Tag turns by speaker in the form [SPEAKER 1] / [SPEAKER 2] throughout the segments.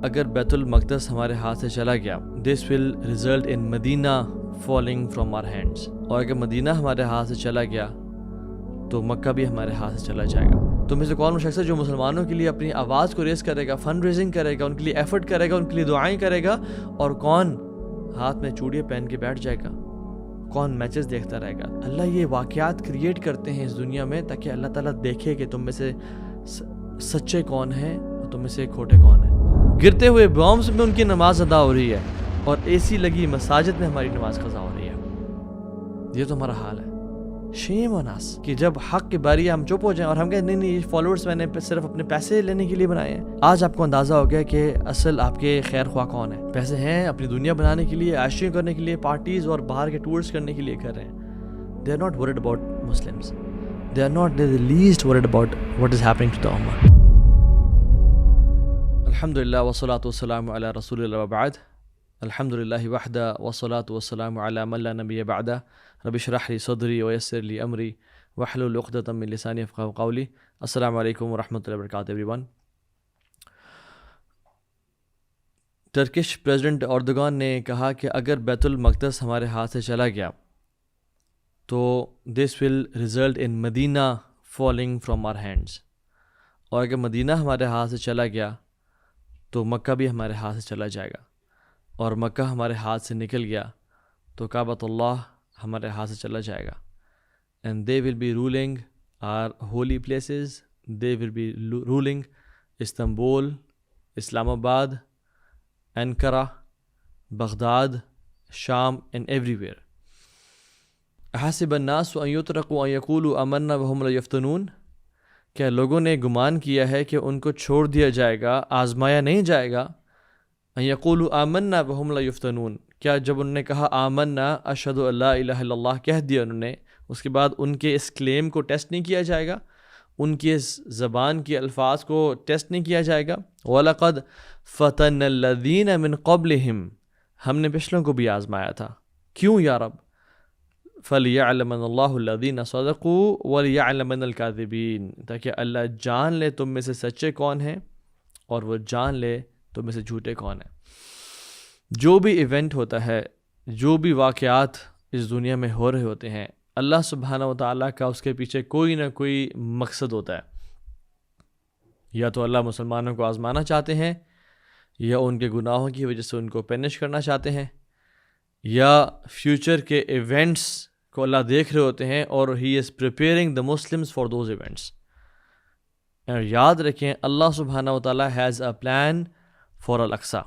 [SPEAKER 1] اگر بیت المقدس ہمارے ہاتھ سے چلا گیا this will result in Medina falling from our hands, اور اگر مدینہ ہمارے ہاتھ سے چلا گیا تو مکہ بھی ہمارے ہاتھ سے چلا جائے گا۔ تو میں سے کون وہ شخص ہے جو مسلمانوں کے لیے اپنی آواز کو ریز کرے گا، فنڈ ریزنگ کرے گا، ان کے لیے ایفرٹ کرے گا، ان کے لیے دعائیں کرے گا، اور کون ہاتھ میں چوڑیاں پہن کے بیٹھ جائے گا، کون میچز دیکھتا رہے گا۔ اللہ یہ واقعات کریٹ کرتے ہیں اس دنیا میں تاکہ اللہ تعالیٰ دیکھے کہ تم میں سے سچے کون ہیں اور تم میں سے کھوٹے کون ہیں۔ گرتے ہوئے بامز میں ان کی نماز ادا ہو رہی ہے اور اے سی لگی مساجد میں ہماری نماز قضا ہو رہی ہے۔ یہ تو ہمارا حال ہے۔ شیم آن اس کہ جب حق کی باری ہم چپ ہو جائیں اور ہم کہیں نہیں یہ فالوورز میں نے صرف اپنے پیسے لینے کے لیے بنائے ہیں۔ آج آپ کو اندازہ ہو گیا کہ اصل آپ کے خیر خواہ کون ہیں۔ پیسے ہیں اپنی دنیا بنانے کے لیے، عائشیاں کرنے کے لیے، پارٹیز اور باہر کے ٹورز کرنے کے لیے کر رہے ہیں۔ They are not worried about Muslims. They are not the least worried about what is happening to the ummah. الحمدللہ والصلاة والسلام علی رسول اللہ وبعد۔ الحمدللہ وحدہ والصلاة والسلام علی من لا نبی بعدہ۔ رب اشرح لی صدری ویسر لی امری واحلل عقدۃ من لسانی یفقہوا قولی۔ السلام علیکم ورحمۃ اللہ وبرکاتہ every one. Turkish president Erdogan نے کہا کہ اگر بیت المقدس ہمارے ہاتھ سے چلا گیا تو this will result in Medina falling from our hands, اور اگر مدینہ ہمارے ہاتھ سے چلا گیا تو مکہ بھی ہمارے ہاتھ سے چلا جائے گا، اور مکہ ہمارے ہاتھ سے نکل گیا تو کعبۃ اللہ ہمارے ہاتھ سے چلا جائے گا۔ And they will be ruling our holy places, they will be ruling Istanbul, Islamabad, Ankara, Baghdad, شام اینڈ ایوری ویئر۔ احسب الناس ان یترکوا ان یقولوا آمنا وهم لا یفتنون، کیا لوگوں نے گمان کیا ہے کہ ان کو چھوڑ دیا جائے گا، آزمایا نہیں جائے گا؟ ان یقولوا آمنا وهم لا یفتنون، کیا جب انہوں نے کہا آمنا اشہد ان لا الہ الا اللہ کہہ دیا انہوں نے، اس کے بعد ان کے اس کلیم کو ٹیسٹ نہیں کیا جائے گا، ان کی اس زبان کے الفاظ کو ٹیسٹ نہیں کیا جائے گا؟ وَلَقَدْ فَتَنَّ الَّذِينَ مِن قَبْلِهِمْ، ہم نے پچھلوں کو بھی آزمایا تھا۔ کیوں یا رب؟ فَلْيَعْلَمَنَ اللَّهُ الَّذِينَ صَدَقُوا وَلْيَعْلَمَنَ الْكَاذِبِينَ، تاکہ اللہ جان لے تم میں سے سچے کون ہیں اور وہ جان لے تم میں سے جھوٹے کون ہیں۔ جو بھی ایونٹ ہوتا ہے، جو بھی واقعات اس دنیا میں ہو رہے ہوتے ہیں، اللہ سبحانہ و تعالیٰ کا اس کے پیچھے کوئی نہ کوئی مقصد ہوتا ہے۔ یا تو اللہ مسلمانوں کو آزمانا چاہتے ہیں، یا ان کے گناہوں کی وجہ سے ان کو پینش کرنا چاہتے ہیں، یا فیوچر کے ایونٹس کو اللہ دیکھ رہے ہوتے ہیں اور he is preparing the Muslims for those events. اور یاد رکھیں اللہ سبحانہ و تعالیٰ ہیز اے پلان فار الاقصی۔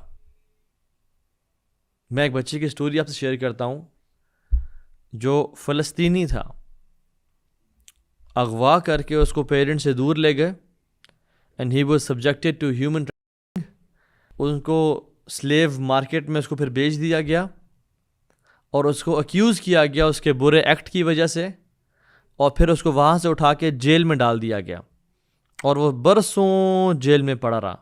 [SPEAKER 1] میں ایک بچے کی سٹوری آپ سے شیئر کرتا ہوں جو فلسطینی تھا، اغوا کر کے اس کو پیرنٹ سے دور لے گئے، and he was subjected to human trafficking, ان کو سلیو مارکیٹ میں اس کو پھر بیچ دیا گیا اور اس کو اکیوز کیا گیا اس کے برے ایکٹ کی وجہ سے، اور پھر اس کو وہاں سے اٹھا کے جیل میں ڈال دیا گیا اور وہ برسوں جیل میں پڑا رہا۔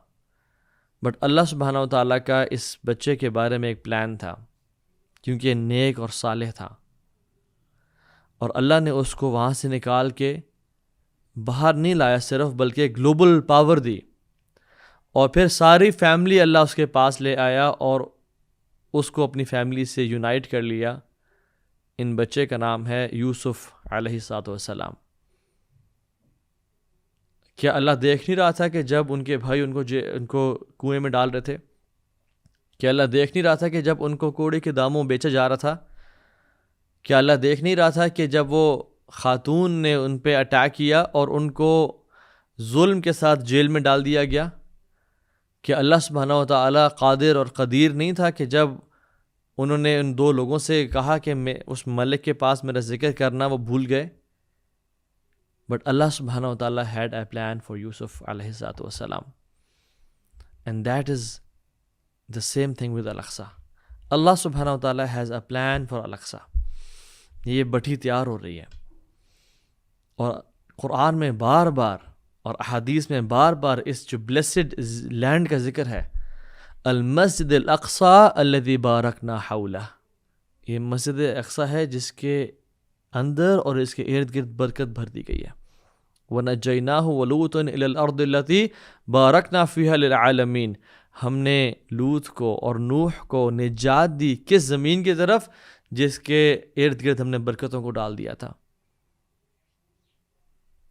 [SPEAKER 1] بٹ اللہ سبحانہ و تعالیٰ کا اس بچے کے بارے میں ایک پلان تھا، کیونکہ نیک اور صالح تھا، اور اللہ نے اس کو وہاں سے نکال کے باہر نہیں لایا صرف، بلکہ گلوبل پاور دی، اور پھر ساری فیملی اللہ اس کے پاس لے آیا اور اس کو اپنی فیملی سے یونائٹ کر لیا۔ ان بچے کا نام ہے یوسف علیہ السلام۔ کیا اللہ دیکھ نہیں رہا تھا کہ جب ان کے بھائی ان کو کنویں میں ڈال رہے تھے؟ کیا اللہ دیکھ نہیں رہا تھا کہ جب ان کو کوڑے کے داموں بیچا جا رہا تھا؟ کیا اللہ دیکھ نہیں رہا تھا کہ جب وہ خاتون نے ان پہ اٹیک کیا اور ان کو ظلم کے ساتھ جیل میں ڈال دیا گیا؟ کہ اللہ سبحانہ و تعالیٰ قادر اور قدیر نہیں تھا کہ جب انہوں نے ان دو لوگوں سے کہا کہ میں اس ملک کے پاس میرا ذکر کرنا، وہ بھول گئے؟ بٹ اللہ سبحانہ و تعالیٰ had a plan for یوسف علیہ السلام، and that is the same thing with Al-Aqsa. اللہ سبحانہ و تعالیٰ has a plan for Al-Aqsa. یہ بٹھی تیار ہو رہی ہے، اور قرآن میں بار بار اور احادیث میں بار بار اس جو بلیسڈ لینڈ کا ذکر ہے، المسجد الاقصی الذی بارکنا حولہ، یہ مسجد اقصی ہے جس کے اندر اور اس کے ارد گرد برکت بھر دی گئی ہے۔ وَنَجَّيْنَاهُ وَلُوطًا إِلَى الْأَرْضِ الَّتِي بَارَكْنَا فِيهَا لِلْعَالَمِينَ، ہم نے لوط کو اور نوح کو نجات دی کس زمین کی طرف جس کے ارد گرد ہم نے برکتوں کو ڈال دیا تھا.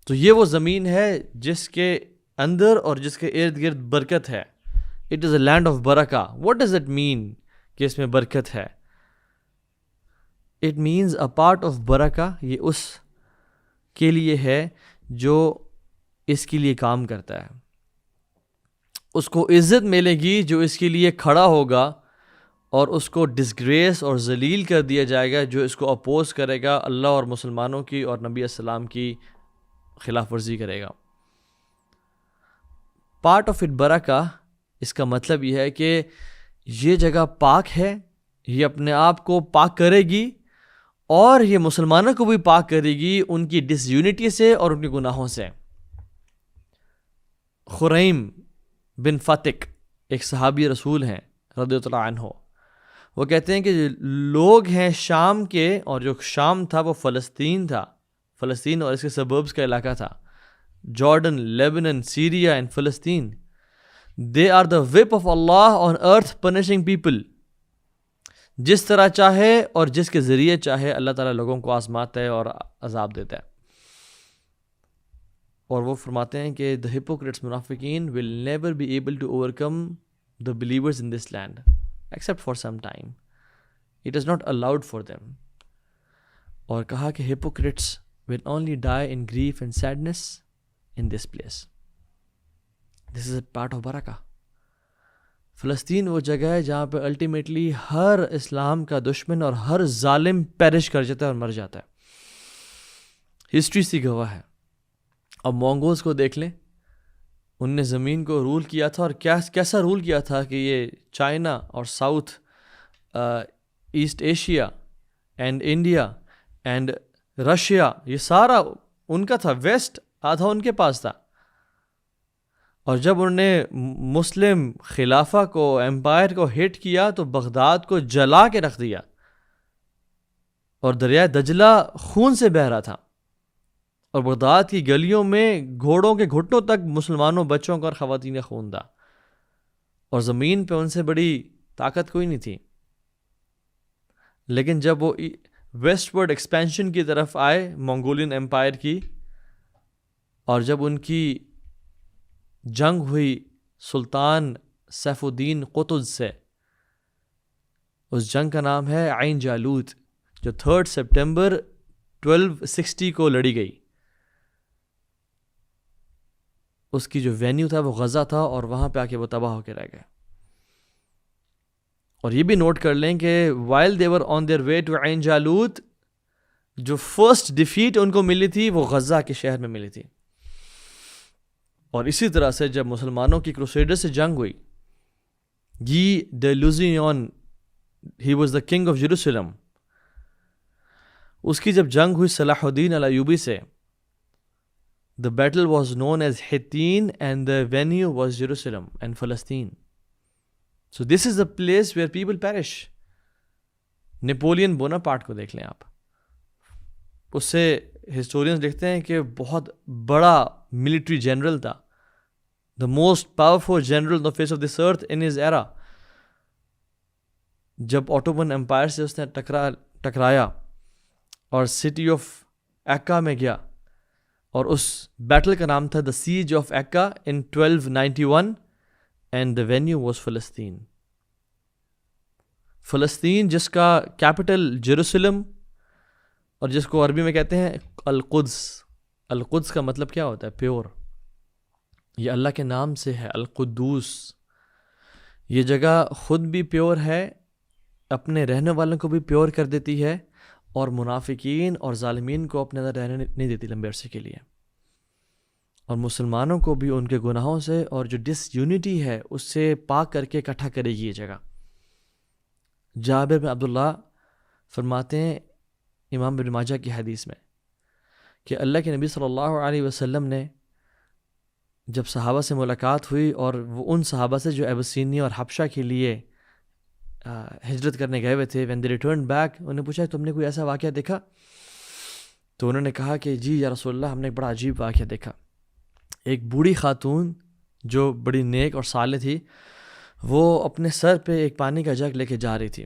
[SPEAKER 1] تو یہ وہ زمین ہے جس کے اندر اور جس کے ارد گرد برکت ہے. It is a land of برکہ. واٹ ڈز اٹ مین کہ اس میں برکت ہے؟ It means a part of برکہ. یہ اس کے لیے ہے جو اس کے لیے کام کرتا ہے. اس کو عزت ملے گی جو اس کے لیے کھڑا ہوگا، اور اس کو ڈسگریس اور ذلیل کر دیا جائے گا جو اس کو اپوز کرے گا، اللہ اور مسلمانوں کی اور نبی السلام کی خلاف ورزی کرے گا. پارٹ آف اٹ برکہ، اس کا مطلب یہ ہے کہ یہ جگہ پاک ہے، یہ اپنے آپ کو پاک کرے گی اور یہ مسلمانوں کو بھی پاک کرے گی ان کی ڈس یونٹی سے اور ان کے گناہوں سے. خریم بن فتق ایک صحابی رسول ہیں رضی اللہ عنہ، وہ کہتے ہیں کہ لوگ ہیں شام کے، اور جو شام تھا وہ فلسطین تھا، فلسطین اور اس کے سبربز کا علاقہ تھا، جارڈن، لیبنن، سیریا اینڈ فلسطین. They are the whip of اللہ آن ارتھ پنشنگ پیپل. جس طرح چاہے اور جس کے ذریعے چاہے اللہ تعالیٰ لوگوں کو آزماتا ہے اور عذاب دیتا ہے. اور وہ فرماتے ہیں کہ the hypocrites منافقین will never be able to overcome the believers in this land except for some time. It is not allowed for them. اور کہا کہ hypocrites will only die in grief and sadness in this place. This is a part of barakah. فلسطین وہ جگہ ہے جہاں پہ ultimately ہر اسلام کا دشمن اور ہر ظالم پیرش کر جاتا ہے اور مر جاتا ہے. ہسٹری سی گواہ ہے. اب مونگولز کو دیکھ لیں، ان نے زمین کو رول کیا تھا، اور کیسا رول کیا تھا کہ یہ چائنا اور South East Asia and India and Russia, یہ سارا ان کا تھا. ویسٹ آدھا ان کے پاس تھا. اور جب انہوں نے مسلم خلافہ کو، امپائر کو ہٹ کیا تو بغداد کو جلا کے رکھ دیا، اور دریائے دجلہ خون سے بہہ رہا تھا، اور بغداد کی گلیوں میں گھوڑوں کے گھٹنوں تک مسلمانوں، بچوں کا اور خواتین کا خون تھا، اور زمین پہ ان سے بڑی طاقت کوئی نہیں تھی. لیکن جب وہ ویسٹ ورڈ ایکسپینشن کی طرف آئے منگولین امپائر کی، اور جب ان کی جنگ ہوئی سلطان سیف الدین قطز سے، اس جنگ کا نام ہے عین جالوت، جو 3 سپٹمبر 1260 کو لڑی گئی. اس کی جو وینیو تھا وہ غزہ تھا، اور وہاں پہ آ کے وہ تباہ ہو کے رہ گئے. اور یہ بھی نوٹ کر لیں کہ while they were on their way to عین جالوت، جو فرسٹ ڈیفیٹ ان کو ملی تھی وہ غزہ کے شہر میں ملی تھی. اور اسی طرح سے جب مسلمانوں کی کروسیڈر سے جنگ ہوئی، Guy de Lusignan, he was the king of Jerusalem, اس کی جب جنگ ہوئی صلاح الدین الایوبی سے، the battle was known as Hittin and the venue was Jerusalem and Palestine. So this is the place where people perish. Napoleon Bonaparte کو دیکھ لیں آپ، اس سے ہسٹورینز لکھتے ہیں کہ بہت بڑا ملٹری جنرل تھا، the most powerful general on the face of this earth in his era. جب آٹومن امپائر سے اس نے ٹکرایا اور سٹی آف ایکا میں گیا، اور اس بیٹل کا نام تھا the siege of Acre in 1291 and the venue was فلسطین. فلسطین جس کا کیپٹل جیروسلم، اور جس کو عربی میں کہتے ہیں القدس. القدس کا مطلب کیا ہوتا ہے؟ پیور. یہ اللہ کے نام سے ہے، القدوس. یہ جگہ خود بھی پیور ہے، اپنے رہنے والوں کو بھی پیور کر دیتی ہے، اور منافقین اور ظالمین کو اپنے اندر رہنے نہیں دیتی لمبے عرصے کے لیے، اور مسلمانوں کو بھی ان کے گناہوں سے اور جو ڈس یونٹی ہے اس سے پاک کر کے اکٹھا کرے گی یہ جگہ. جابر بن عبداللہ فرماتے ہیں امام ابن ماجہ کی حدیث میں کہ اللہ کے نبی صلی اللہ علیہ وسلم نے جب صحابہ سے ملاقات ہوئی، اور وہ ان صحابہ سے جو ابسینی اور حبشہ کے لیے ہجرت کرنے گئے ہوئے تھے، when they returned back، انہوں نے پوچھا تم نے کوئی ایسا واقعہ دیکھا؟ تو انہوں نے کہا کہ جی یا رسول اللہ، ہم نے ایک بڑا عجیب واقعہ دیکھا. ایک بوڑھی خاتون جو بڑی نیک اور صالح تھی، وہ اپنے سر پہ ایک پانی کا جگ لے کے جا رہی تھی.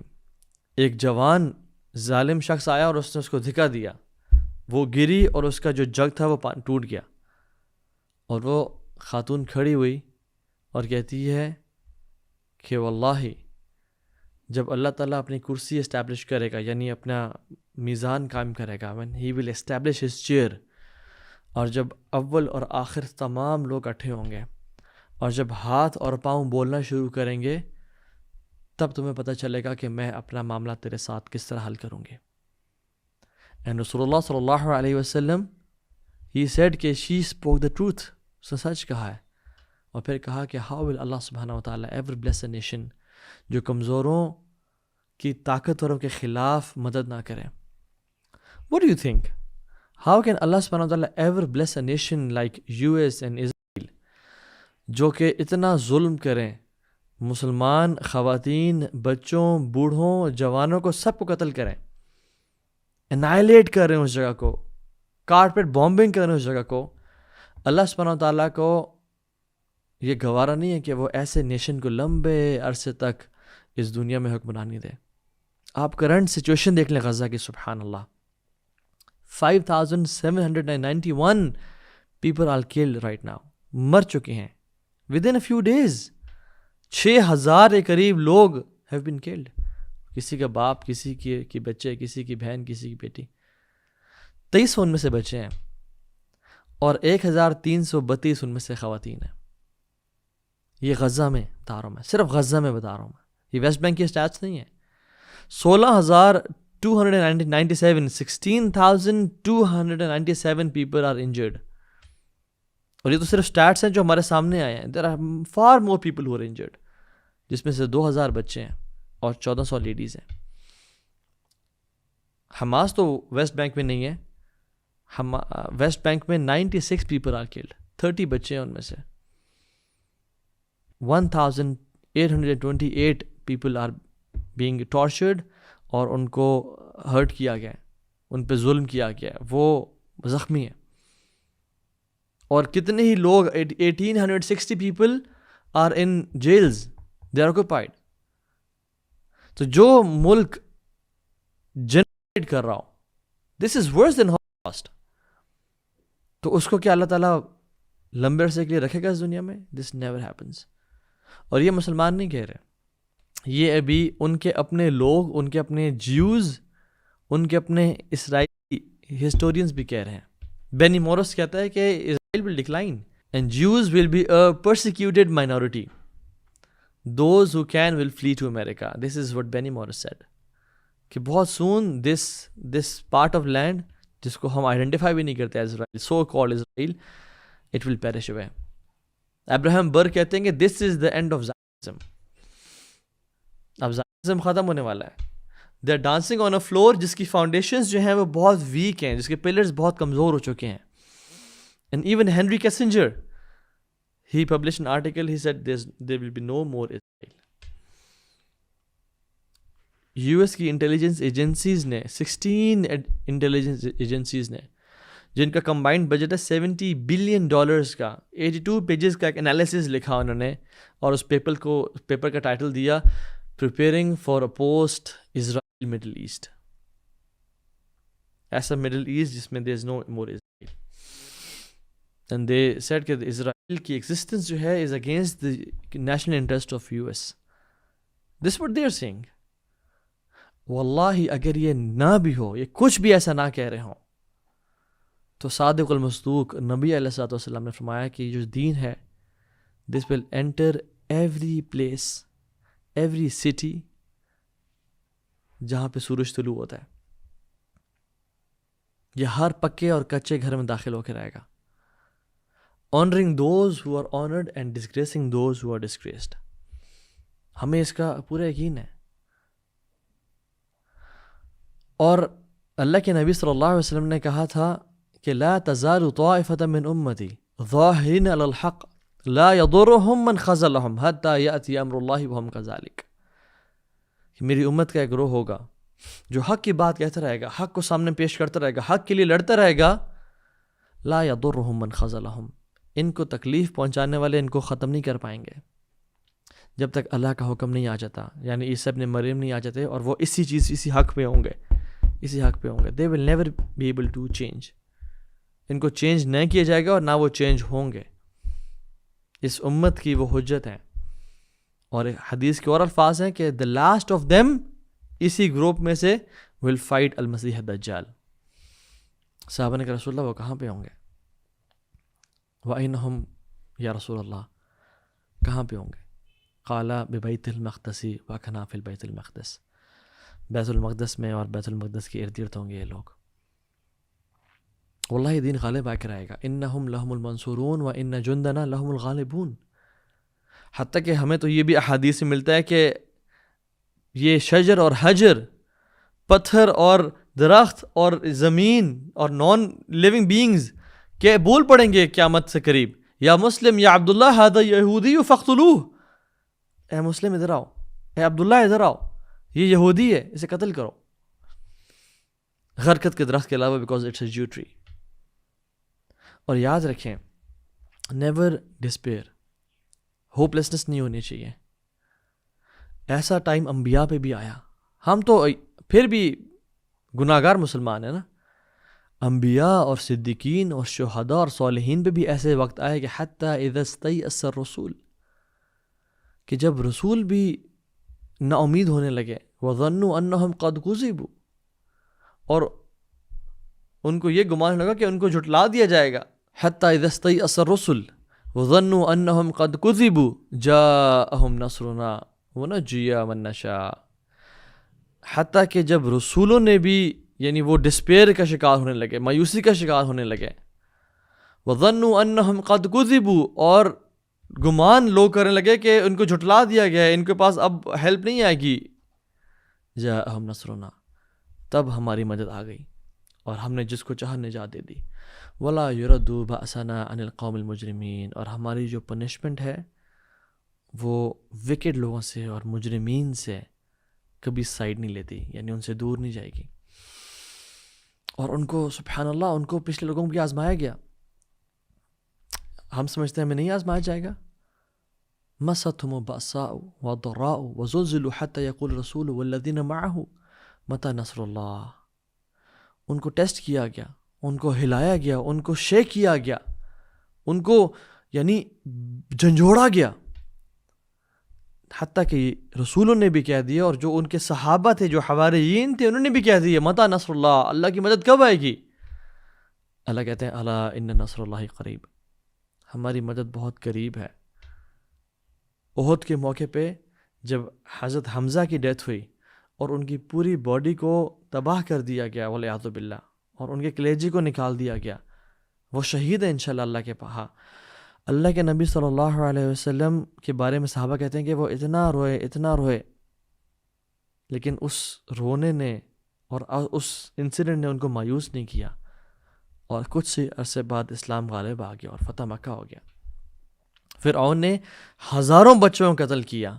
[SPEAKER 1] ایک جوان ظالم شخص آیا اور اس نے اس کو دھکا دیا. وہ گری اور اس کا جو جگ تھا وہ ٹوٹ گیا. اور وہ خاتون کھڑی ہوئی اور کہتی ہے کہ واللہ جب اللہ تعالیٰ اپنی کرسی اسٹیبلش کرے گا، یعنی اپنا میزان قائم کرے گا، when he will establish his chair، اور جب اول اور آخر تمام لوگ اکٹھے ہوں گے اور جب ہاتھ اور پاؤں بولنا شروع کریں گے، تب تمہیں پتہ چلے گا کہ میں اپنا معاملہ تیرے ساتھ کس طرح حل کروں گی. اینڈ رسول اللہ صلی اللہ علیہ وسلم he said کہ she spoke the truth، اس نے سچ کہا ہے. اور پھر کہا کہ how will اللہ سبحانہ و تعالیٰ ever bless a nation جو کمزوروں کی طاقتوروں کے خلاف مدد نہ کرے. What do you think? How can Allah subhanahu wa ta'ala ever bless a nation like US and Israel جو کہ اتنا ظلم کریں، مسلمان خواتین، بچوں، بوڑھوں، جوانوں کو سب کو قتل کریں، انائلیٹ کر رہے ہیں اس جگہ کو، کارپیٹ بامبنگ کر رہے ہیں اس جگہ کو. اللہ سبحانہ و تعالیٰ کو یہ گوارا نہیں ہے کہ وہ ایسے نیشن کو لمبے عرصے تک اس دنیا میں حکمرانی دے. آپ کرنٹ سچویشن دیکھ لیں غزہ کی، سبحان اللہ. 5791 people are killed right now، مر چکے ہیں within a few days. 6000 کے قریب لوگ have been killed. کسی کا باپ، کسی کی بچے، کسی کی بہن، کسی کی بیٹی. 23 ان میں سے بچے ہیں اور 1332 ان میں سے خواتین ہیں. یہ غزہ میں بتا رہا ہوں میں، صرف غزہ میں بتا رہا ہوں میں، یہ ویسٹ بینک کی اسٹیٹس نہیں ہیں. 16,297 people are injured. اور یہ تو صرف سٹیٹس ہیں جو ہمارے سامنے آئے ہیں. there are far more people who are injured، جس میں سے 2000 بچے ہیں اور 1400 لیڈیز ہیں. حماس تو ویسٹ بینک میں نہیں ہے. ویسٹ بینک میں 96 people are killed، 30 بچے ہیں ان میں سے. 1828 people are being tortured، اور ان کو ہرٹ کیا گیا، ان پہ ظلم کیا گیا، وہ زخمی ہیں. اور کتنے ہی لوگ 1860 people are in jails، they are occupied. تو جو ملک جنریٹ کر رہا ہو، this is worse than Holocaust، تو اس کو کیا اللہ تعالیٰ لمبے عرصے کے لیے رکھے گا اس دنیا میں؟ this never happens. اور یہ مسلمان نہیں کہہ رہے، یہ ابھی ان کے اپنے لوگ، ان کے اپنے جیوز، ان کے اپنے اسرائیلی ہسٹورینز بھی کہہ رہے ہیں. بینی مورس کہتا ہے کہ اسرائیل will decline and Jews will be a persecuted minority. Those who can will flee to America. This is what Benny Morris said. کہ بہت soon this part of land جس کو ہم آئیڈینٹیفائی بھی نہیں کرتے اسرائیل، so called Israel، it will perish away. Abraham بر کہتے ہیں کہ this is the end of Zionism. اب زائنزم ختم ہونے والا ہے. They are dancing on a floor جس کی فاؤنڈیشنز جو ہیں وہ بہت ویک ہیں، جس کے پلرز بہت کمزور ہو چکے ہیں. And even Henry Kissinger he publish an article, he said there will be no more Israel. U S کی انٹیلیجنس ایجنسیز نے 16 انٹیلیجنس ایجنسیز نے، جن کا کمبائنڈ بجٹ ہے $70 billion کا، 82 پیجز کا ایک انالیسز لکھا انہوں نے، اور اس پیپر کا ٹائٹل دیا Preparing for a post-Israel Middle East. ایسا مڈل ایسٹ جس میں there is no more Israel. And they said کہ اسرائیل کی ایگزسٹنس جو ہے is against the national interest of US. This is what they are saying. واللہ اگر یہ نہ بھی ہو، یہ کچھ بھی ایسا نہ کہہ رہے ہوں، تو صادق المصدوق نبی علیہ الصلوۃ والسلام نے فرمایا کہ جو دین ہے this will enter every place، every city جہاں پہ سورج طلوع ہوتا ہے. یہ ہر پکے اور کچے گھر میں داخل ہو کے رہے گا. Honouring those who are honoured and disgracing those who are disgraced. ہمیں اس کا پورا یقین ہے. اور اللہ کے نبی صلی اللہ علیہ وسلم نے کہا تھا کہ لا تزال طائفة من امتی ظاہرین علی الحق لا يضرهم من خذلهم حتى يأتي امر الله وهم كذلك. کہ میری امت کا ایک گروہ ہوگا جو حق کی بات کہتا رہے گا، حق کو سامنے پیش کرتا رہے گا، حق کے لیے لڑتا رہے گا. لا يضرهم من خذلهم، ان کو تکلیف پہنچانے والے ان کو ختم نہیں کر پائیں گے جب تک اللہ کا حکم نہیں آ جاتا، یعنی عیسیٰ ابن مریم نہیں آ جاتے اور وہ اسی حق پہ ہوں گے. They will never be able to change. ان کو چینج نہیں کیا جائے گا اور نہ وہ چینج ہوں گے. اس امت کی وہ حجت ہیں. اور حدیث کے اور الفاظ ہیں کہ the last of them اسی گروپ میں سے will fight المسیح الدجال. صحابہ نے کہا رسول اللہ وہ کہاں پہ ہوں گے؟ وَأَيْنَهُمْ یا رسول اللہ کہاں پہ ہوں گے؟ قَالَ بِبَيْتِ الْمَقْدَسِ وَكَنَا فِي الْبَيْتِ الْمَقْدَسِ. بیت المقدس میں اور بیت المقدس کے ارد گرد ہوں گے یہ لوگ. واللہ دین غالب آ کر آئے گا. اِنَّهُمْ لَهُمُ الْمَنْصُورُونَ وَإِنَّ جُنْدَنَا لَهُمُ الْغَالِبُونَ. حتیٰ کہ ہمیں تو یہ بھی احادیث سے ملتا ہے کہ یہ شجر اور حجر، پتھر اور درخت اور زمین اور نان لیونگ بینگز کہ بول پڑیں گے قیامت سے قریب، یا مسلم یا عبداللہ ھذا یہودی فاقتلوہ. اے مسلم ادھر آؤ، اے عبداللہ ادھر آؤ، یہ یہودی ہے، اسے قتل کرو. غرقت کے درخت کے علاوہ because it's a Jew tree. اور یاد رکھیں نیور ڈسپیئر، ہوپ لیسنس نہیں ہونی چاہیے. ایسا ٹائم انبیاء پہ بھی آیا. ہم تو پھر بھی گناہگار مسلمان ہیں نا. انبیاء اور صدیقین اور شہداء اور صالحین پہ بھی ایسے وقت آئے کہ حتیٰ اذا استیأس الرسول، کہ جب رسول بھی نا امید ہونے لگے، وظنوا انہم قد کذبوا، اور ان کو یہ گمان لگا کہ ان کو جھٹلا دیا جائے گا. حتیٰ اذا استیأس الرسل وظنوا انہم قد کذبوا جاءہم نصرنا ونجی من نشاء. حتیٰ کہ جب رسولوں نے بھی یعنی وہ ڈسپیئر کا شکار ہونے لگے، مایوسی کا شکار ہونے لگے. وظنوا انہم قد کذبوا، اور گمان لوگ کرنے لگے کہ ان کو جھٹلا دیا گیا ہے، ان کے پاس اب ہیلپ نہیں آئے گی. جاءہم نصرنا، تب ہماری مدد آ گئی اور ہم نے جس کو چاہا نجات دے دی. ولا يرد بأسنا عن القوم المجرمین، اور ہماری جو پنشمنٹ ہے وہ وکڈ لوگوں سے اور مجرمین سے کبھی سائڈ نہیں لیتی، یعنی ان سے دور نہیں جائے گی. اور ان کو سبحان اللہ ان کو پچھلے لوگوں کو بھی آزمایا گیا. ہم سمجھتے ہیں ہمیں نہیں آزمایا جائے گا. مستهم البأساء والضراء وزلزلوا حتى يقول الرسول والذين معه متى نصر اللہ. ان کو ٹیسٹ کیا گیا، ان کو ہلایا گیا، ان کو شیک کیا گیا، ان کو یعنی جھنجھوڑا گیا. حتیٰ کہ رسولوں نے بھی کہہ دیا اور جو ان کے صحابہ تھے، جو حواریین تھے، انہوں نے بھی کہہ دیا متى نصر اللہ، اللہ کی مدد کب آئے گی. اللہ کہتے ہیں الا ان نصر اللہ قریب، ہماری مدد بہت قریب ہے. احد کے موقع پہ جب حضرت حمزہ کی ڈیتھ ہوئی اور ان کی پوری باڈی کو تباہ کر دیا گیا والعیاذ باللہ، اور ان کے کلیجے کو نکال دیا گیا، وہ شہید ہے انشاءاللہ اللہ کے پاس. اللہ کے نبی صلی اللہ علیہ وسلم کے بارے میں صحابہ کہتے ہیں کہ وہ اتنا روئے، لیکن اس رونے نے اور اس انسیڈنٹ نے ان کو مایوس نہیں کیا، اور کچھ سے عرصے بعد اسلام غالب آ گیا اور فتح مکہ ہو گیا. فرعون نے ہزاروں بچوں کو قتل کیا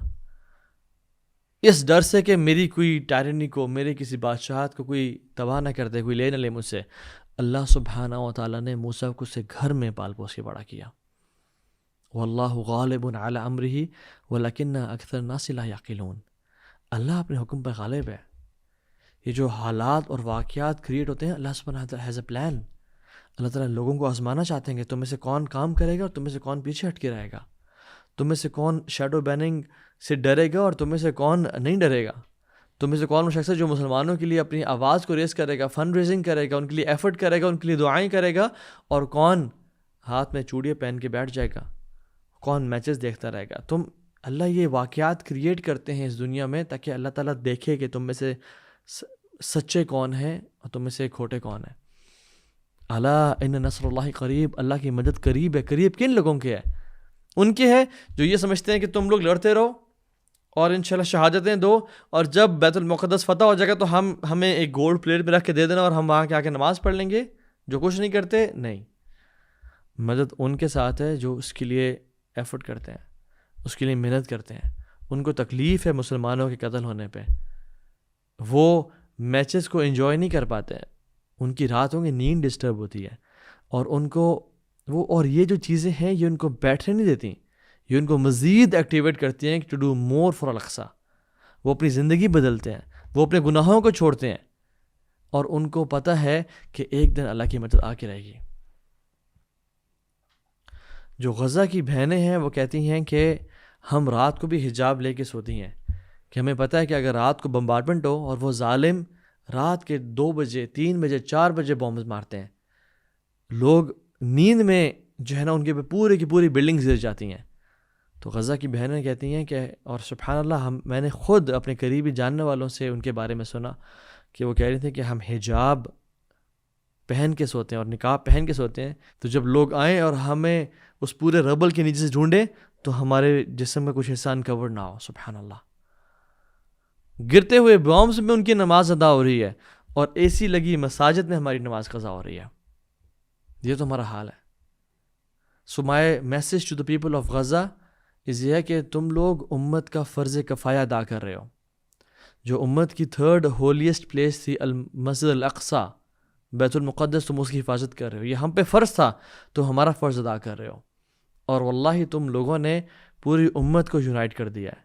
[SPEAKER 1] اس ڈر سے کہ میری کوئی ٹائرنی کو، میرے کسی بادشاہت کو کوئی تباہ نہ کر دے، کوئی لے نہ لے مجھ سے. اللہ سبحانہ و تعالیٰ نے موسیٰ کو سے گھر میں پال پوس کے بڑا کیا. واللہ غالب علی امرہ ولکن اکثر الناس لا یعقلون. اللہ اپنے حکم پر غالب ہے. یہ جو حالات اور واقعات کریٹ ہوتے ہیں، اللہ سبحانہ وتعالی ہیز اے پلان. اللہ تعالیٰ لوگوں کو آزمانا چاہتے ہیں کہ تم میں سے کون کام کرے گا اور تم میں سے کون پیچھے ہٹ کے رہے گا، تم میں سے کون شیڈو بیننگ سے ڈرے گا اور تم میں سے کون نہیں ڈرے گا، تم میں سے کون وہ شخص ہے جو مسلمانوں کے لیے اپنی آواز کو ریز کرے گا، فنڈ ریزنگ کرے گا، ان کے لیے ایفرٹ کرے گا، ان کے لیے دعائیں کرے گا، اور کون ہاتھ میں چوڑیاں پہن کے بیٹھ جائے گا، کون میچز دیکھتا رہے گا. تم اللہ یہ واقعات کریٹ کرتے ہیں اس دنیا میں تاکہ اللہ تعالیٰ دیکھے کہ تم میں سے سچے کون ہیں اور تم میں سے کھوٹے کون ہیں. الا ان نصر اللہ قریب، اللہ کی مدد قریب ہے. قریب کن لوگوں کے ہے؟ ان کے ہے جو یہ سمجھتے ہیں کہ تم لوگ لڑتے رہو اور انشاءاللہ شہادتیں دو، اور جب بیت المقدس فتح ہو جائے گا تو ہمیں ایک گولڈ پلیٹ پہ رکھ کے دے دینا اور ہم وہاں کے آ کے نماز پڑھ لیں گے. جو کچھ نہیں کرتے، نہیں. مدد ان کے ساتھ ہے جو اس کے لیے ایفرٹ کرتے ہیں، اس کے لیے محنت کرتے ہیں. ان کو تکلیف ہے مسلمانوں کے قتل ہونے پہ، وہ میچز کو انجوائے نہیں کر پاتے ہیں، ان کی راتوں کی نیند ڈسٹرب ہوتی ہے، اور ان کو وہ اور یہ جو چیزیں ہیں یہ ان کو بیٹھنے نہیں دیتی، یہ ان کو مزید ایکٹیویٹ کرتی ہیں to do more for Al-Aqsa. وہ اپنی زندگی بدلتے ہیں, وہ اپنے گناہوں کو چھوڑتے ہیں, اور ان کو پتہ ہے کہ ایک دن اللہ کی مدد آ کے رہے گی. جو غزہ کی بہنیں ہیں وہ کہتی ہیں کہ ہم رات کو بھی حجاب لے کے سوتی ہیں, کہ ہمیں پتہ ہے کہ اگر رات کو بمبارڈمنٹ ہو اور وہ ظالم رات کے 2 بجے 3 بجے 4 بجے بمبز مارتے ہیں, لوگ نیند میں جو ہے نا ان کے پورے کی پوری بلڈنگز گر جاتی ہیں. تو غزہ کی بہنیں کہتی ہیں کہ, اور سبحان اللہ, میں نے خود اپنے قریبی جاننے والوں سے ان کے بارے میں سنا کہ وہ کہہ رہے تھے کہ ہم حجاب پہن کے سوتے ہیں اور نقاب پہن کے سوتے ہیں, تو جب لوگ آئیں اور ہمیں اس پورے ربل کے نیچے سے ڈھونڈیں تو ہمارے جسم میں کچھ حصہ انکور نہ ہو. سبحان اللہ. گرتے ہوئے بامز میں ان کی نماز ادا ہو رہی ہے, اور اے سی لگی مساجد میں ہماری نماز قضا ہو رہی ہے. یہ تو ہمارا حال ہے. So my message to the people of Gaza is یہ ہے کہ تم لوگ امت کا فرض کفایہ ادا کر رہے ہو. جو امت کی 3rd ہولیسٹ پلیس تھی المسجد الاقصی, بیت المقدس, تم اس کی حفاظت کر رہے ہو. یہ ہم پہ فرض تھا تو ہمارا فرض ادا کر رہے ہو, اور واللہ تم لوگوں نے پوری امت کو یونائٹ کر دیا ہے.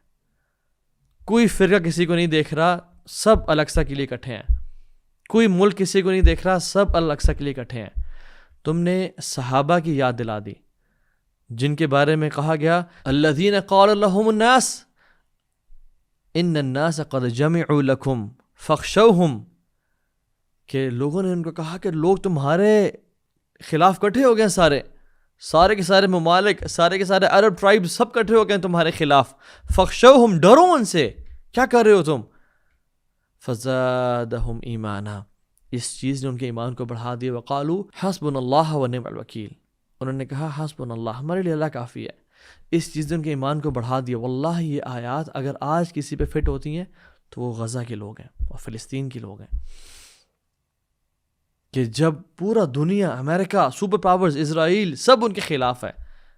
[SPEAKER 1] کوئی فرقہ کسی کو نہیں دیکھ رہا, سب الاقصی کے لیے اکٹھے ہیں. کوئی ملک کسی کو نہیں دیکھ رہا, سب الاقصی کے لیے اکٹھے ہیں. تم نے صحابہ کی یاد دلا دی جن کے بارے میں کہا گیا الذین قال لهم الناس ان الناس قد جمعوا لكم فاخشوهم, کہ لوگوں نے ان کو کہا کہ لوگ تمہارے خلاف کٹھے ہو گئے, سارے کے سارے ممالک, سارے کے سارے عرب ٹرائب سب کٹھے ہو گئے تمہارے خلاف. فخشوہم, ڈرو ان سے, کیا کر رہے ہو تم. فزادہم ایمانا, اس چیز نے ان کے ایمان کو بڑھا دیا. وقالو حسبنا اللہ ونعم الوکیل, انہوں نے کہا حسبنا اللہ, ہمارے لیے اللہ کافی ہے. اس چیز نے ان کے ایمان کو بڑھا دیا. واللہ یہ آیات اگر آج کسی پہ فٹ ہوتی ہیں تو وہ غزہ کے لوگ ہیں اور فلسطین کے لوگ ہیں, کہ جب پورا دنیا, امریکہ, سپر پاورز, اسرائیل, سب ان کے خلاف ہے,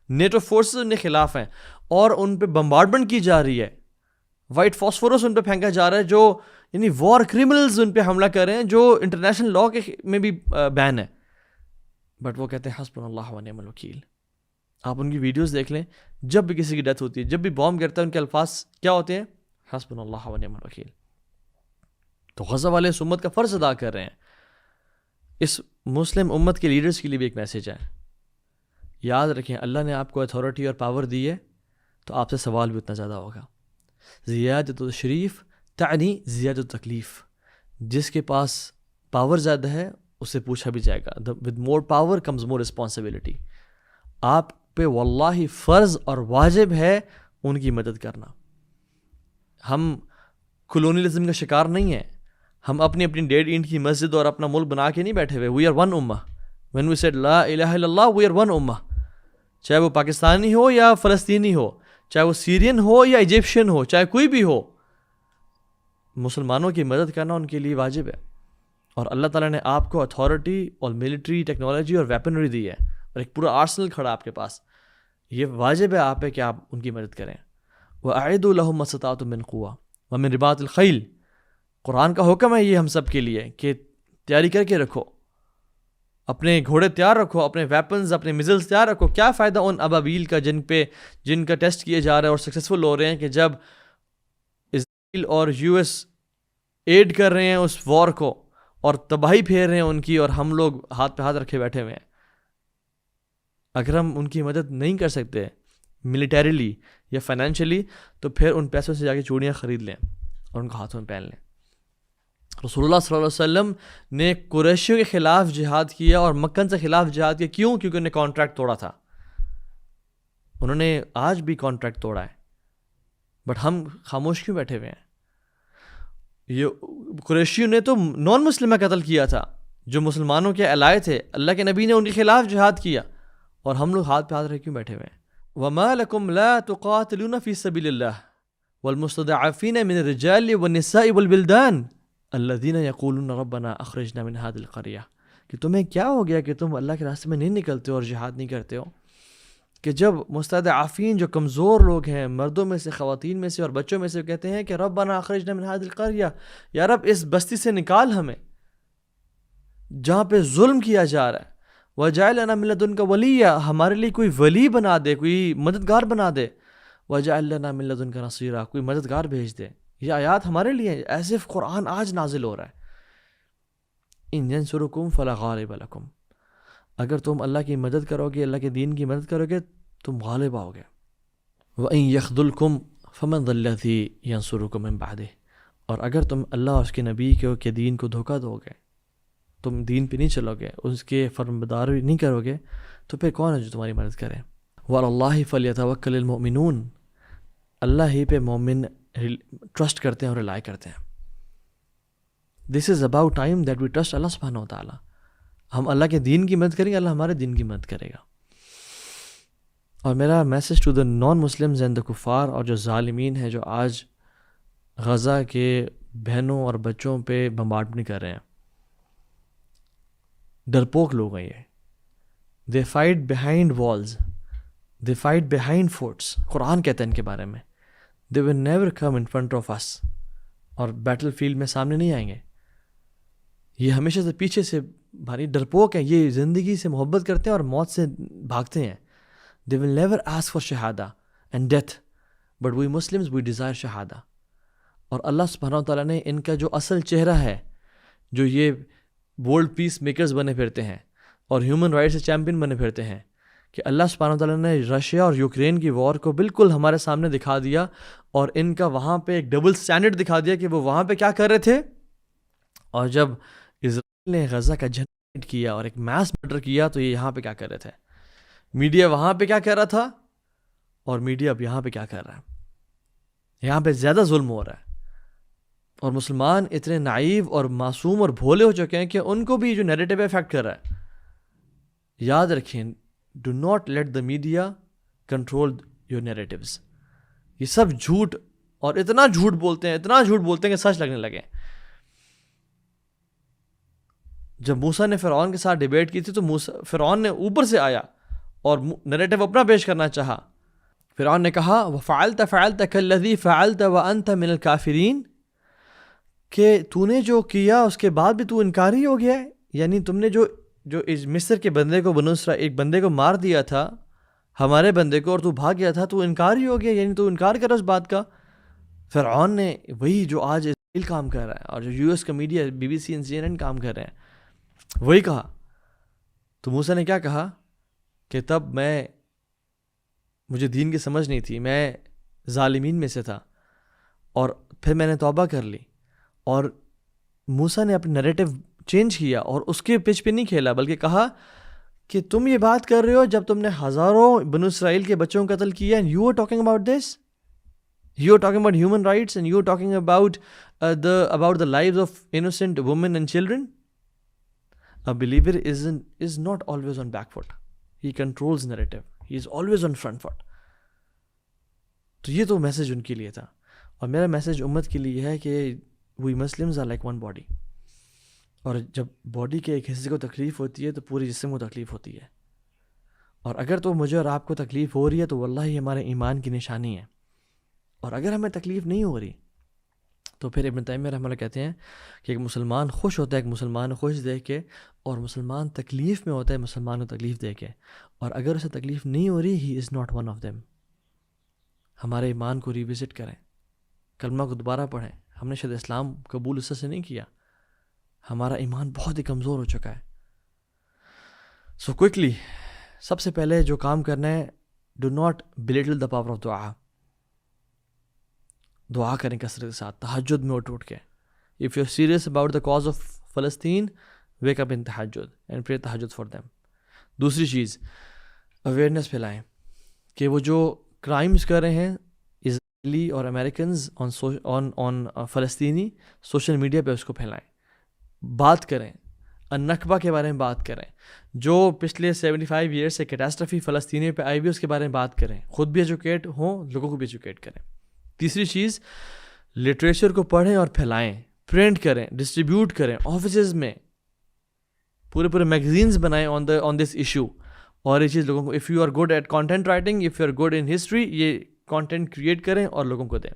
[SPEAKER 1] نیٹو فورسز ان کے خلاف ہیں, اور ان پہ بمبارڈمنٹ کی جا رہی ہے, وائٹ فاسفورس ان پہ پھینکا جا رہا ہے, جو یعنی وار کرمنلز ان پہ حملہ کر رہے ہیں, جو انٹرنیشنل لاء کے میں بھی بین ہے, بٹ وہ کہتے ہیں حسبنا اللہ ونعم الوکیل. آپ ان کی ویڈیوز دیکھ لیں, جب بھی کسی کی ڈیتھ ہوتی ہے, جب بھی بام گرتا ہے, ان کے الفاظ کیا ہوتے ہیں, حسبنا اللہ ونعم الوکیل. تو غزہ والے اس امت کا فرض ادا کر رہے ہیں. اس مسلم امت کے لیڈرز کے لیے بھی ایک میسیج ہے, یاد رکھیں اللہ نے آپ کو اتھارٹی اور پاور دی ہے تو آپ سے سوال بھی اتنا زیادہ ہوگا. زیادت التشریف تعنی زیادت التکلیف, جس کے پاس پاور زیادہ ہے اس سے پوچھا بھی جائے گا. With more power comes more responsibility. آپ پہ واللہ فرض اور واجب ہے ان کی مدد کرنا. ہم کلونیلزم کا شکار نہیں ہیں, ہم اپنی ڈیڈ اینٹ کی مسجد اور اپنا ملک بنا کے نہیں بیٹھے ہوئے. وی آر ون امہ. وین وی سیڈ لا الہ الا اللہ, وی آر ون امہ. چاہے وہ پاکستانی ہو یا فلسطینی ہو, چاہے وہ سیرین ہو یا ایجپشین ہو, چاہے کوئی بھی ہو, مسلمانوں کی مدد کرنا ان کے لیے واجب ہے. اور اللہ تعالیٰ نے آپ کو اتھارٹی اور ملٹری ٹیکنالوجی اور ویپنری دی ہے, اور ایک پورا آرسنل کھڑا آپ کے پاس. یہ واجب ہے آپ پہ کہ آپ ان کی مدد کریں. وَأَعِدُوا لَهُمْ مَا اسْتَطَعْتُم مِّن قُوَّةٍ وَمِن رِبَاطِ الْخَيْلِ. قرآن کا حکم ہے یہ ہم سب کے لیے کہ تیاری کر کے رکھو, اپنے گھوڑے تیار رکھو, اپنے ویپنز, اپنے میزلز تیار رکھو. کیا فائدہ ان ابابیل کا جن کا ٹیسٹ کیے جا رہے ہیں اور سکسیسفل ہو رہے ہیں, کہ جب اسرائیل اور یو ایس ایڈ کر رہے ہیں اس وار کو اور تباہی پھیر رہے ہیں ان کی, اور ہم لوگ ہاتھ پہ ہاتھ رکھے بیٹھے ہوئے ہیں. اگر ہم ان کی مدد نہیں کر سکتے ملیٹریلی یا فائنینشلی, تو پھر ان پیسوں سے جا کے چوڑیاں خرید لیں اور ان کو ہاتھوں میں پہن لیں. رسول اللہ صلی اللہ علیہ وسلم نے قریشیوں کے خلاف جہاد کیا اور مکن سے خلاف جہاد کیا. کیوں؟ کیونکہ انہوں نے کانٹریکٹ توڑا تھا. انہوں نے آج بھی کانٹریکٹ توڑا ہے, بٹ ہم خاموش کیوں بیٹھے ہوئے ہیں؟ یہ قریشیوں نے تو نان مسلمہ قتل کیا تھا جو مسلمانوں کے الائے تھے. اللہ کے نبی نے ان کے خلاف جہاد کیا, اور ہم لوگ ہاتھ پہ ہاتھ رکھ کیوں بیٹھے ہوئے ہیں؟ وَمَا لَكُمْ لَا تُقَاتِلُونَ فِي سَبِيلِ اللَّهِ وَالْمُسْتَضْعَفِينَ مِنَ الرِّجَالِ وَالنِّسَاءِ وَالْوِلْدَانِ الَّذِينَ يَقُولُونَ رَبَّنَا أَخْرِجْنَا مِنْ هَذِهِ الْقَرْيَةِ. کہ تمہیں کیا ہو گیا کہ تم اللہ کے راستے میں نہیں نکلتے ہو اور جہاد نہیں کرتے ہو؟ کہ جب مستضعفین جو کمزور لوگ ہیں, مردوں میں سے, خواتین میں سے اور بچوں میں سے, کہتے ہیں کہ ربنا اخرجنا من هذه القرية, یا رب اس بستی سے نکال ہمیں جہاں پہ ظلم کیا جا رہا ہے. وَجَعَلْ لَنَا مِن لَّدُنْكَ وَلِيًّا، ہمارے لیے کوئی ولی بنا دے، کوئی مددگار بنا دے. وَجَعَلْ لَنَا مِن لَّدُنْكَ نَصِيرًا، کوئی مددگار بھیج دے. یہ آیات ہمارے لیے ہیں، ایز اف قرآن آج نازل ہو رہا ہے. اِن يَنْصُرْكُمْ فَلَا غَالِبَ لَكُمْ، اگر تم اللہ کی مدد کرو گے، اللہ کے دین کی مدد کرو گے، تم غالب آؤ گے. وَإِن يَخْذُلْكُمْ فَمَنْ ذَا الَّذِي يَنْصُرُكُم مِّن بَعْدِهِ، اور اگر تم اللہ اور اس کے نبی کے دین کو دھوکہ دو گے، تم دین پہ نہیں چلو گے، اس کے فرمانبرداری نہیں کرو گے، تو پھر کون ہے جو تمہاری مدد کرے؟ وَعَلَى اللَّهِ فَلْيَتَوَكَّلِ الْمُؤْمِنُونَ، اللہ ہی پہ مومن ٹرسٹ کرتے ہیں اور ریلائی کرتے ہیں. This is about time that we trust اللہ سبحانہ و تعالیٰ. ہم اللہ کے دین کی مدد کریں گے، اللہ ہمارے دین کی مدد کرے گا. اور میرا message to the non Muslims and the کفار، اور جو ظالمین ہیں جو آج غزہ کے بہنوں اور بچوں پہ بمبارڈمنٹ کر رہے ہیں، ڈرپوک لوگ ہیں یہ. They fight behind walls, they fight behind forts. قرآن کہتا ہے ان کے بارے میں they will never come in front of us, اور بیٹل فیلڈ میں سامنے نہیں آئیں گے. یہ ہمیشہ سے پیچھے سے بھاری ڈرپوک ہیں، یہ زندگی سے محبت کرتے ہیں اور موت سے بھاگتے ہیں. They will never ask for shahada and death, but we Muslims, we desire shahada. اور اللہ سبحانہ و تعالیٰ نے ان کا جو اصل چہرہ ہے، جو یہ ورلڈ پیس میکرز بنے پھرتے ہیں اور ہیومن رائٹس سے چیمپئن بنے پھرتے ہیں، کہ اللہ سبحانہ و تعالیٰ نے رشیا اور یوکرین کی وار کو بالکل ہمارے سامنے دکھا دیا، اور ان کا وہاں پہ ایک ڈبل سٹینڈرڈ دکھا دیا کہ وہ وہاں پہ کیا کر رہے تھے. اور جب اسرائیل نے غزہ کا جنریٹ کیا اور ایک میس مرڈر کیا، تو یہ یہاں پہ کیا کر رہے تھے. میڈیا وہاں پہ کیا کہہ رہا تھا، اور میڈیا اب یہاں پہ کیا کر رہا ہے. یہاں پہ زیادہ ظلم ہو رہا ہے، اور مسلمان اتنے نائیو اور معصوم اور بھولے ہو چکے ہیں کہ ان کو بھی جو نیریٹو افیکٹ کر رہا ہے. یاد رکھیں، do not let the media control your narratives. یہ سب جھوٹ، اور اتنا جھوٹ بولتے ہیں، اتنا جھوٹ بولتے ہیں کہ سچ لگنے لگے. جب موسیٰ نے فرعون کے ساتھ ڈیبیٹ کی تھی، تو فرعون نے اوپر سے آیا اور نیریٹو اپنا پیش کرنا چاہا. فرعون نے کہا وَفَعَلْتَ فَعَلْتَ كَالَّذِي فَعَلْتَ وَأَنْتَ مِنَ الْكَافِرِينَ، کہ تو نے جو کیا اس کے بعد بھی تو انکاری ہو گیا ہے. یعنی تم نے جو مصر کے بندے کو، بنو اسرائیل ایک بندے کو مار دیا تھا، ہمارے بندے کو، اور تو بھاگ گیا تھا، تو انکاری ہو گیا، یعنی تو انکار کر اس بات کا. فرعون نے وہی جو آج اسرائیل کام کر رہا ہے، اور جو یو ایس کا میڈیا BBC and CNN کام کر رہے ہیں، وہی کہا. تو موسیٰ نے کیا کہا کہ تب مجھے دین کی سمجھ نہیں تھی، میں ظالمین میں سے تھا، اور پھر میں نے توبہ کر لی. اور موسیٰ نے اپنا نیریٹو چینج کیا، اور اس کے پچ پہ نہیں کھیلا، بلکہ کہا کہ تم یہ بات کر رہے ہو جب تم نے ہزاروں بنو اسرائیل کے بچوں کو قتل کیا، and you are talking about this, you are talking about human rights, and you are talking about the lives of innocent women and children. A believer is not always on back foot. He controls narrative. He is always on front foot. تو یہ تو message in کے لیے تھا، اور میرا message امت کے لیے ہے کہ we Muslims are like one body. اور جب باڈی کے ایک حصے کو تکلیف ہوتی ہے تو پورے جسم کو تکلیف ہوتی ہے. اور اگر تو مجھے اور آپ کو تکلیف ہو رہی ہے تو واللہ ہی ہمارے ایمان کی نشانی ہے. اور اگر ہمیں تکلیف نہیں ہو رہی تو پھر ابن تیمیہ رحمہ اللہ کہتے ہیں کہ ایک مسلمان خوش ہوتا ہے ایک مسلمان خوش دیکھ کے، اور مسلمان تکلیف میں ہوتا ہے مسلمان کو تکلیف دے کے. اور اگر اسے تکلیف نہیں ہو رہی، he is not one of them. ہمارے ایمان کو ریوزٹ کریں، کلمہ کو دوبارہ پڑھیں. ہم نے شاید اسلام قبول اس سے نہیں کیا، ہمارا ایمان بہت ہی کمزور ہو چکا ہے. سو کوئکلی سب سے پہلے جو کام کرنا ہے، do not belittle the power of دعا. دعا کریں کثرت کے ساتھ، تہجد میں اٹھ کے. If you are serious about the cause of فلسطین، ویک اپ ان تہجد اینڈ پرے تہجد فار دیم. دوسری چیز، اویئرنیس پھیلائیں کہ وہ جو کرائمز کر رہے ہیں اسرائیلی اور امریکنز آن فلسطینی، سوشل میڈیا پہ اس کو پھیلائیں، بات کریں، النکبہ کے بارے میں بات کریں. جو پچھلے 75 ایئر سے کیٹاسٹرفی فلسطینی پہ آئی ہوئی اس کے بارے میں بات کریں. خود بھی ایجوکیٹ ہوں، لوگوں کو بھی ایجوکیٹ کریں. تیسری چیز، لٹریچر کو پڑھیں اور پھیلائیں، پرنٹ کریں، ڈسٹریبیوٹ کریں، آفیسز میں پورے میگزینز بنائیں آن دس ایشو. اور یہ چیز لوگوں کو، if you are good at content writing, if you are good in history, یہ کانٹینٹ کریٹ کریں اور لوگوں کو دیں.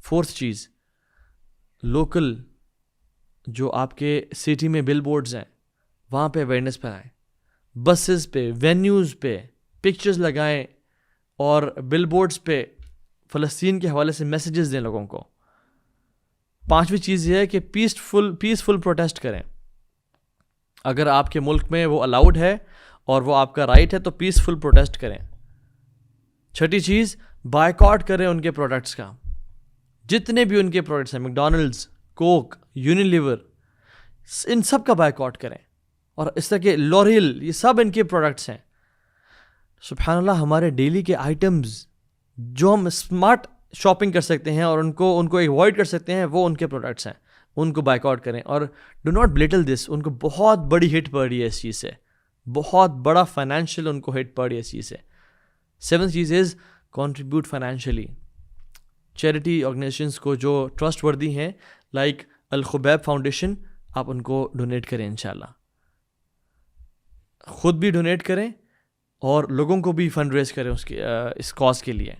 [SPEAKER 1] فورتھ چیز، لوکل جو آپ کے سٹی میں بل بورڈز ہیں وہاں پہ اویئرنیس پھیلائیں, بسز پہ, وینیوز پہ پکچرز لگائیں اور بل بورڈز پہ فلسطین کے حوالے سے میسیجز دیں لوگوں کو. 5ویں چیز یہ ہے کہ پیسفل پروٹیسٹ کریں. اگر آپ کے ملک میں وہ الاؤڈ ہے اور وہ آپ کا رائٹ ہے تو پیسفل پروٹیسٹ کریں. 6ٹھی چیز, بائیکاٹ کریں ان کے پروڈکٹس کا, جتنے بھی ان کے پروڈکٹس ہیں, میکڈونلڈز, کوک, یونیلیور, ان سب کا بائیکاٹ کریں. اور اس طرح کے لوریل, یہ سب ان کے پروڈکٹس ہیں. سبحان اللہ, ہمارے ڈیلی کے آئٹمز جو ہم اسمارٹ شاپنگ کر سکتے ہیں اور ان کو ایوائڈ کر سکتے ہیں, وہ ان کے پروڈکٹس ہیں, ان کو بائیکاٹ کریں. اور ڈو ناٹ بلیٹل دس, ان کو بہت بڑی ہٹ پڑ رہی ہے اس چیز سے, بہت بڑا فائنینشیل ان کو ہٹ پڑ رہی ہے اس چیز سے. 7th چیز از کنٹریبیوٹ فائنینشلی. چیریٹی آرگنائزیشنس کو جو ٹرسٹ وردی ہیں لائک الخبیب فاؤنڈیشن, آپ ان کو ڈونیٹ کریں انشاءاللہ. خود بھی ڈونیٹ کریں اور لوگوں کو بھی فنڈ ریز کریں اس کاز کے لیے.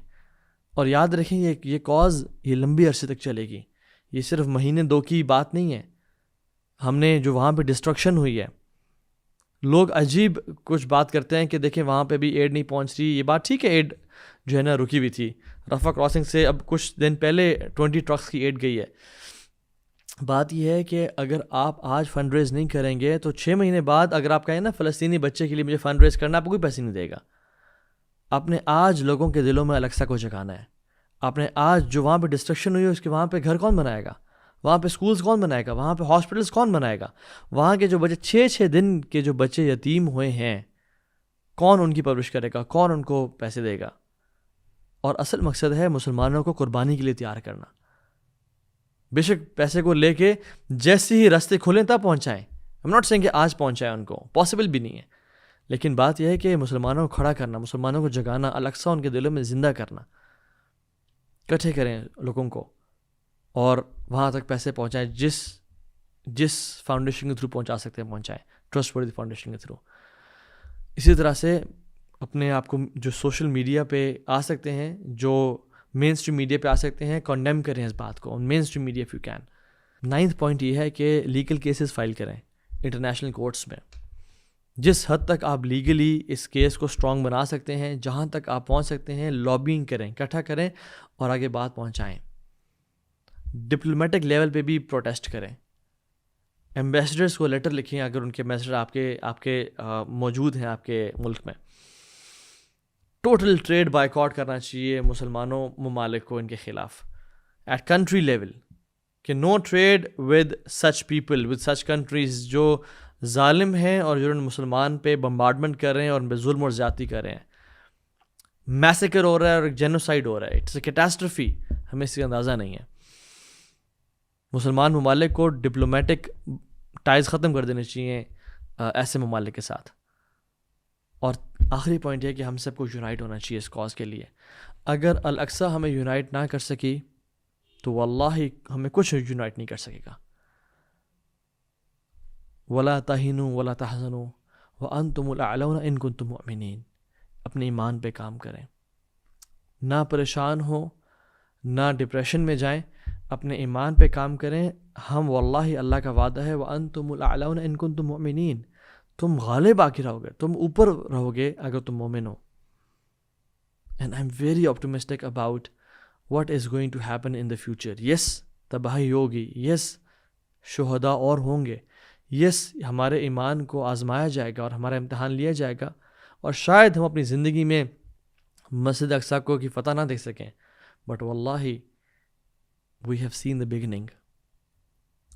[SPEAKER 1] اور یاد رکھیں یہ کاز یہ لمبی عرصے تک چلے گی, یہ صرف مہینے 2 کی بات نہیں ہے. ہم نے جو وہاں پہ ڈسٹرکشن ہوئی ہے, لوگ عجیب کچھ بات کرتے ہیں کہ دیکھیں وہاں پہ بھی ایڈ نہیں پہنچ رہی. یہ بات ٹھیک ہے, ایڈ جو ہے نا رکی ہوئی تھی. رفح کراسنگ سے اب کچھ دن پہلے 20 ٹرکس کی ایڈ گئی ہے. بات یہ ہے کہ اگر آپ آج فنڈ ریز نہیں کریں گے تو 6 مہینے بعد اگر آپ کہیں نا فلسطینی بچے کے لیے مجھے فنڈ ریز کرنا, آپ کو کوئی پیسے نہیں دے گا. آپ نے آج لوگوں کے دلوں میں الاقصی کو جگانا ہے. آپ نے آج جو وہاں پہ ڈسٹرکشن ہوئی ہے اس کے وہاں پہ گھر کون بنائے گا, وہاں پہ اسکولز کون بنائے گا, وہاں پہ ہاسپٹلس کون بنائے گا, وہاں کے جو بچے 6 دن کے جو بچے یتیم ہوئے ہیں کون ان کی پرورش کرے گا, کون ان کو پیسے دے گا. اور اصل مقصد ہے مسلمانوں کو قربانی کے لیے تیار کرنا. بے شک پیسے کو لے کے جیسے ہی راستے کھلیں تب پہنچائیں. ہم ناٹ سینگ کہ آج پہنچائیں, ان کو پاسبل بھی نہیں ہے, لیکن بات یہ ہے کہ مسلمانوں کو کھڑا کرنا, مسلمانوں کو جگانا, الاقصی ان کے دلوں میں زندہ کرنا. اکٹھے کریں لوگوں کو اور وہاں تک پیسے پہنچائیں, جس فاؤنڈیشن کے تھرو پہنچا سکتے ہیں پہنچائیں, ٹرسٹ وردی فاؤنڈیشن کے تھرو. اسی طرح سے اپنے آپ کو جو سوشل میڈیا پہ آ سکتے ہیں, جو مین اسٹریم میڈیا پہ آ سکتے ہیں, کنڈیم کریں اس بات کو mainstream media if you can. 9th point یہ ہے کہ لیگل کیسز فائل کریں انٹرنیشنل کورٹس میں. جس حد تک آپ لیگلی اس کیس کو اسٹرانگ بنا سکتے ہیں, جہاں تک آپ پہنچ سکتے ہیں, لابینگ کریں, اکٹھا کریں اور آگے بات پہنچائیں. ڈپلومیٹک لیول پہ بھی پروٹیسٹ کریں. ایمبیسڈرس کو لیٹر لکھیں اگر ان کے ایمبیسڈر آپ کے موجود ہیں آپ کے ملک میں. ٹوٹل ٹریڈ بائیکاٹ کرنا چاہیے مسلمانوں ممالک کو ان کے خلاف ایٹ کنٹری لیول, کہ no trade with such people, with such countries جو ظالم ہیں اور جو مسلمان پہ بمبارڈمنٹ کر رہے ہیں اور ان پہ ظلم اور زیادتی کر رہے ہیں. میسیکر ہو رہا ہے اور جینوسائڈ ہو رہا ہے, اٹس اے کیٹاسٹرفی, ہمیں اس کا اندازہ نہیں ہے. مسلمان ممالک کو ڈپلومیٹک ٹائز ختم کر دینے چاہیے ایسے ممالک کے ساتھ. اور آخری پوائنٹ یہ کہ ہم سب کو یونائٹ ہونا چاہیے اس کاز کے لیے. اگر الاقصی ہمیں یونائٹ نہ کر سکی تو واللہ ہمیں کچھ یونائٹ نہیں کر سکے گا. وَلَا تَهِنُوا وَلَا تَحْزَنُوا وَأَنْتُمُ الْأَعْلَوْنَ إِن كُنتُم مُؤْمِنِينَ. اپنے ایمان پہ کام کریں, نہ پریشان ہو, نہ ڈپریشن میں جائیں, اپنے ایمان پہ کام کریں. ہم واللہ اللہ کا وعدہ ہے وَأَنْتُمُ الْأَعْلَوْنَ إِن كُنتُم مُؤْمِنِينَ, تم غالب آ کے رہو گے, تم اوپر رہو گے اگر تم مومن ہو. And I am very optimistic about what is going to happen in the future. Yes تباہی ہوگی, یس شہداء اور ہوں گے, یس ہمارے ایمان کو آزمایا جائے گا اور ہمارا امتحان لیا جائے گا, اور شاید ہم اپنی زندگی میں مسجد اقصی کو کی فتح نہ دیکھ سکیں, بٹ واللہ we have seen the beginning.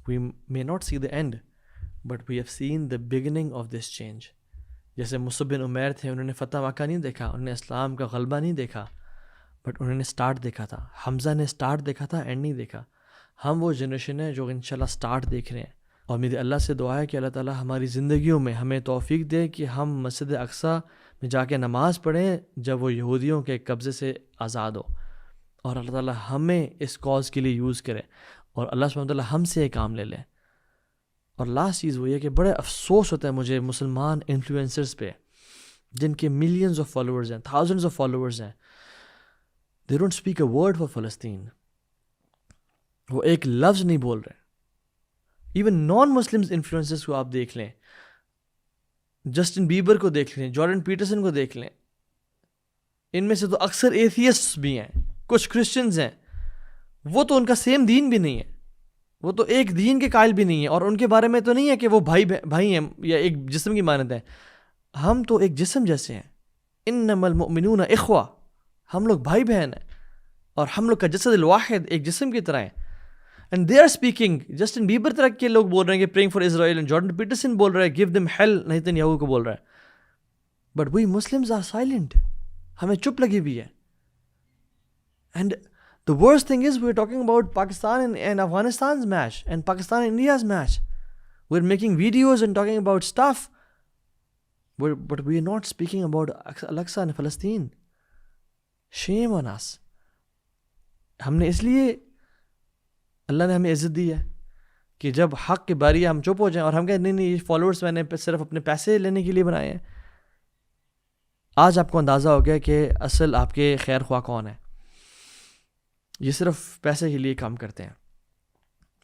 [SPEAKER 1] We may not see the end, but we have seen the beginning of this change. جیسے مصعب بن عمیر تھے, انہوں نے فتح مکہ نہیں دیکھا, انہوں نے اسلام کا غلبہ نہیں دیکھا, بٹ انہوں نے سٹارٹ دیکھا تھا. حمزہ نے سٹارٹ دیکھا تھا, اینڈ نہیں دیکھا. ہم وہ جنریشن ہے جو انشاءاللہ سٹارٹ دیکھ رہے ہیں, اور میری اللہ سے دعا ہے کہ اللہ تعالیٰ ہماری زندگیوں میں ہمیں توفیق دے کہ ہم مسجد اقصی میں جا کے نماز پڑھیں جب وہ یہودیوں کے قبضے سے آزاد ہو, اور اللہ تعالیٰ ہمیں اس کاز کے لیے یوز کرے, اور اللہ سبحانہ وتعالیٰ ہم سے یہ کام لے لیں. اور لاسٹ چیز وہ یہ کہ بڑے افسوس ہوتا ہے مجھے مسلمان انفلوئنسرز پہ جن کے ملینز آف فالوورز ہیں, تھاؤزنڈز آف فالوورز ہیں, they don't speak a word for فلسطین. وہ ایک لفظ نہیں بول رہے. ایون نان مسلمز انفلوئنسرز کو آپ دیکھ لیں, جسٹن بیبر کو دیکھ لیں، جارڈن پیٹرسن کو دیکھ لیں، ان میں سے تو اکثر ایتھیسٹ بھی ہیں، کچھ کرسچنز ہیں، وہ تو ان کا سیم دین بھی نہیں ہے، وہ تو ایک دین کے قائل بھی نہیں ہے، اور ان کے بارے میں تو نہیں ہے کہ وہ بھائی ہیں یا ایک جسم کی مانند ہیں. ہم تو ایک جسم جیسے ہیں. انما المؤمنون اخوہ، ہم لوگ بھائی بہن ہیں، اور ہم لوگ کا جسد الواحد ایک جسم کی طرح ہیں. And they are speaking, Justin Bieber طرح کے لوگ بول رہے ہیں کہ praying for Israel, and Jordan Peterson بول رہا ہے گیو دم ہیل، نیتن کو بول رہا ہے. But we Muslims are silent, ہمیں چپ لگی ہوئی ہے. And the worst thing is we're talking about Pakistan and Afghanistan's match and Pakistan and India's match. We're making videos and talking about stuff, but we're not speaking about Al-Aqsa and Palestine. Shame on us. ہم نے اس لیے اللہ نے ہمیں عزت دی ہے کہ جب حق کی باری ہے ہم چپ ہو جائیں، اور ہم کہیں نہیں یہ فالوورز میں نے صرف اپنے پیسے لینے کے لیے بنائے ہیں. آج آپ کو اندازہ ہو گیا کہ اصل آپ کے خیر خواہ کون ہے. یہ صرف پیسے کے لیے کام کرتے ہیں،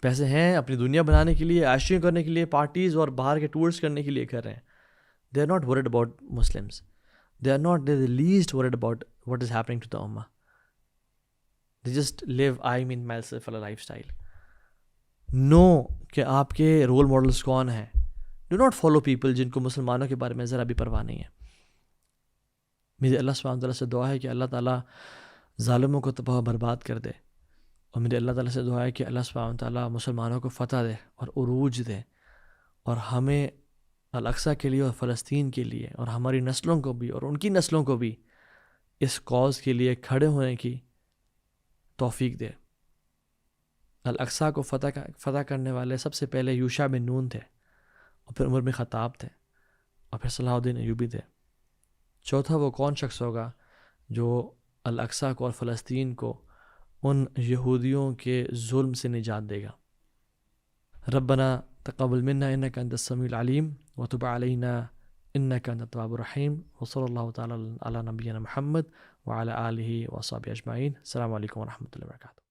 [SPEAKER 1] پیسے ہیں اپنی دنیا بنانے کے لیے، عائشیاں کرنے کے لیے، پارٹیز اور باہر کے ٹورس کرنے کے لیے کر رہے ہیں. They are not worried about Muslims, they are not the least worried about what is happening to the امہ. They just live I mean myself a lifestyle. No کہ آپ کے رول ماڈلس کون ہیں. Do not follow people جن کو مسلمانوں کے بارے میں ذرا بھی پرواہ نہیں ہے. میرے اللہ سبحانہ تعالیٰ سے دعا ہے کہ اللہ تعالیٰ ظالموں کو تباہ و برباد کر دے، اور میرے اللہ تعالیٰ سے دعا ہے کہ اللہ سبحانہ تعالیٰ مسلمانوں کو فتح دے اور عروج دے، اور ہمیں الاقصی کے لیے اور فلسطین کے لیے اور ہماری نسلوں کو بھی اور ان کی نسلوں کو بھی اس کاز کے لیے کھڑے ہونے کی توفیق دے. الاقصی کو فتح کرنے والے سب سے پہلے یوشع بن نون تھے، اور پھر عمر بن خطاب تھے، اور پھر صلاح الدین ایوبی تھے. چوتھا وہ کون شخص ہوگا جو الاقصی کو اور فلسطین کو ان یہودیوں کے ظلم سے نجات دے گا. ربنا تقبل منا انک انت السمیع العلیم وتب علینا انک انت التواب الرحیم، وصلی اللہ تعالی علی نبینا محمد وعلی آلہ وصحبہ اجمعین. السلام علیکم ورحمۃ اللہ وبرکاتہ.